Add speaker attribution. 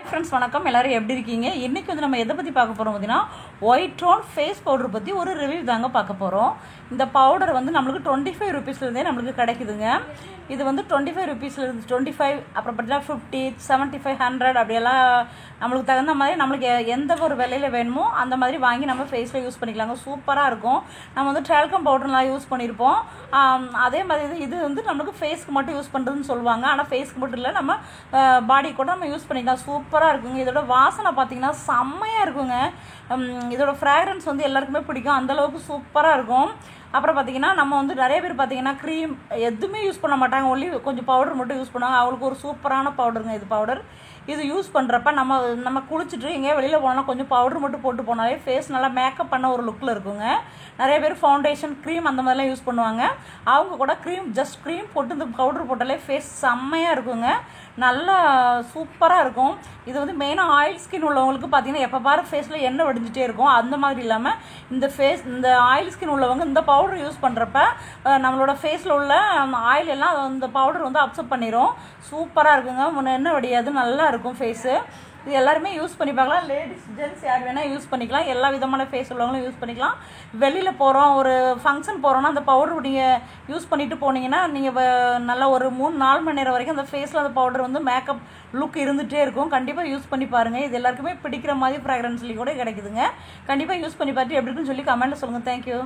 Speaker 1: Friends வணக்கம், எல்லாரும் எப்படி இருக்கீங்க? இன்றைக்கி வந்து நம்ம எதை பற்றி பார்க்க போகிறோம் பார்த்தீங்கன்னா, ஒயிட் டோன் ஃபேஸ் பவுடர் பற்றி ஒரு ரிவ்யூ தாங்க பார்க்க போகிறோம். இந்த பவுடர் வந்து நம்மளுக்கு 25 ருபீஸ்லேருந்தே நம்மளுக்கு கிடைக்குதுங்க. இது வந்து 25 ருபீஸ்லேருந்து 25, அப்புறம் பார்த்தீங்கன்னா 50, 75, 100 அப்படியெல்லாம் நம்மளுக்கு தகுந்த மாதிரி நம்மளுக்கு எந்த ஒரு விலையில் வேணுமோ அந்த மாதிரி வாங்கி நம்ம ஃபேஸில் யூஸ் பண்ணிக்கலாங்க. சூப்பராக இருக்கும். நம்ம வந்து டால்கம் பவுடர்லாம் யூஸ் பண்ணியிருப்போம். அதே மாதிரி இது வந்து நம்மளுக்கு ஃபேஸ்க்கு மட்டும் யூஸ் பண்ணுறதுன்னு சொல்லுவாங்க. ஆனால் ஃபேஸ்க்கு மட்டும் இல்லை, நம்ம பாடி கூட நம்ம யூஸ் பண்ணிக்கலாம். சூப்பராக இருக்குங்க. இதோட வாசனை பார்த்தீங்கன்னா செம்மையாக இருக்குங்க. இதோட ஃப்ராக்ரன்ஸ் வந்து எல்லாருக்குமே பிடிக்கும். அந்தளவுக்கு சூப்பராக இருக்கும். அப்புறம் பார்த்தீங்கன்னா நம்ம வந்து நிறைய பேர் பார்த்தீங்கன்னா க்ரீம் எதுவுமே யூஸ் பண்ண மாட்டாங்க, ஒன்லி கொஞ்சம் பவுடர் மட்டும் யூஸ் பண்ணுவாங்க. அவங்களுக்கு ஒரு சூப்பரான பவுடருங்க இது பவுடர். இது யூஸ் பண்ணுறப்ப நம்ம குளிச்சுட்டு எங்கேயா வெளியில் போனோம்னா கொஞ்சம் பவுடர் மட்டும் போட்டு போனாலே ஃபேஸ் நல்லா மேக்கப் பண்ண ஒரு லுக்கில் இருக்குங்க. நிறைய பேர் ஃபவுண்டேஷன் க்ரீம் அந்த மாதிரிலாம் யூஸ் பண்ணுவாங்க. அவங்க கூட ஜஸ்ட் க்ரீம் போட்டு இந்த பவுடர் போட்டாலே ஃபேஸ் செம்மையாக இருக்குங்க. நல்லா சூப்பராக இருக்கும். இது வந்து மெயினாக ஆயில் ஸ்கின் உள்ளவங்களுக்கு பார்த்தீங்கன்னா எப்போ பாரு ஃபேஸில் எண்ணெய் வடிஞ்சிட்டே இருக்கும். அந்த மாதிரி இல்லாமல் இந்த ஆயில் ஸ்கின் உள்ளவங்க இந்த பவுடர் யூஸ் பண்ணுறப்ப நம்மளோட ஃபேஸில் உள்ள ஆயில் எல்லாம் இந்த பவுடர் வந்து அப்சர்வ் பண்ணிடும். சூப்பராக இருக்குங்க. எண்ணெய் வடியாது, நல்லா இருக்கும் ஃபேஸு. இது எல்லாருமே யூஸ் பண்ணி பார்க்கலாம். லேடிஸ் ஜென்ட்ஸ் யார் வேணால் யூஸ் பண்ணிக்கலாம். எல்லா விதமான ஃபேஸ் உள்ளவங்களும் யூஸ் பண்ணிக்கலாம். வெளியில் போகிறோம், ஒரு ஃபங்க்ஷன் போகிறோன்னா அந்த பவுடர் நீங்கள் யூஸ் பண்ணிவிட்டு போனீங்கன்னா நீங்கள் நல்லா ஒரு 3-4 மணி நேரம் வரைக்கும் அந்த ஃபேஸில் அந்த பவுடர் வந்து மேக்கப் லுக் இருந்துகிட்டே இருக்கும். கண்டிப்பாக யூஸ் பண்ணி பாருங்கள். இது எல்லாருக்குமே பிடிக்கிற மாதிரி ஃப்ராக்ரன்ஸ்லேயும் கூட கிடைக்குதுங்க. கண்டிப்பாக யூஸ் பண்ணி பார்த்துட்டு எப்படி இருக்குன்னு சொல்லி கமெண்ட்டில் சொல்லுங்கள். தேங்க்யூ.